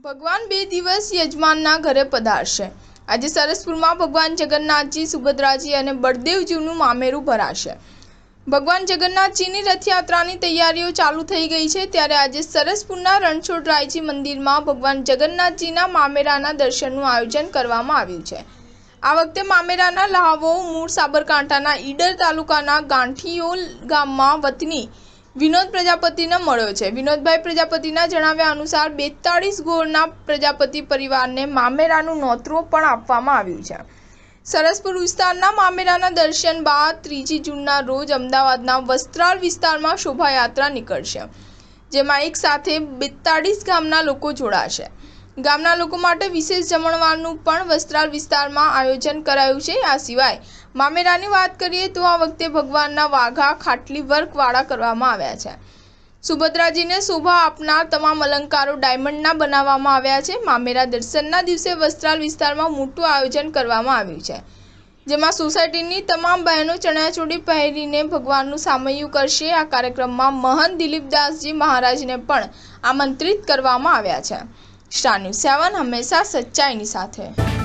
ભગવાન 2 દિવસ યજમાનના ઘરે પધારશે। આજે સરસપુરમાં ભગવાન જગન્નાથજી, સુભદ્રાજી અને બળદેવજીનું મામેરું ભરાશે। ભગવાન જગન્નાથજીની રથયાત્રાની તૈયારીઓ ચાલુ થઈ ગઈ છે, ત્યારે આજે સરસપુરના રણછોડરાયજી મંદિરમાં ભગવાન જગન્નાથજીના મામેરાના દર્શનનું આયોજન કરવામાં આવ્યું છે। આ વખતે મામેરાના લહાવો મૂળ સાબરકાંઠાના ઈડર તાલુકાના ગાંઠીયોલ ગામમાં વતની વિનોદ પ્રજાપતિને મળ્યો છે। વિનોદભાઈ પ્રજાપતિના જણાવ્યા અનુસાર 42 ગોળના પ્રજાપતિ પરિવારને મામેરાનું નોતરું પણ આપવામાં આવ્યું છે। સરસપુર વિસ્તારના મામેરાના દર્શન બાદ 3 જૂનના રોજ અમદાવાદના વસ્ત્રાલ વિસ્તારમાં શોભાયાત્રા નીકળશે, જેમાં એક સાથે 42 ગામના લોકો જોડાશે। ગામના લોકો માટે વિશેષ જમણવારનું પણ વસ્ત્રાલ વિસ્તારમાં આયોજન કરાયું છે। આ સિવાય મામેરાની વાત કરીએ તો આ વખતે ભગવાનના વાઘા ખાટલી વર્કવાળા કરવામાં આવ્યા છે। સુભદ્રાજીને શોભા આપનાર તમામ અલંકારો ડાયમંડના બનાવવામાં આવ્યા છે। મામેરા દર્શનના દિવસે વસ્ત્રાલ વિસ્તારમાં મોટું આયોજન કરવામાં આવ્યું છે, જેમાં સોસાયટીની તમામ બહેનો ચણિયાચોળી પહેરીને ભગવાનનું સામૈયું કરશે। આ કાર્યક્રમમાં મહંત દિલીપદાસજી મહારાજને પણ આમંત્રિત કરવામાં આવ્યા છે। સ્ટાર ન્યૂઝ 7 હંમેશા સચ્ચાઈની સાથે।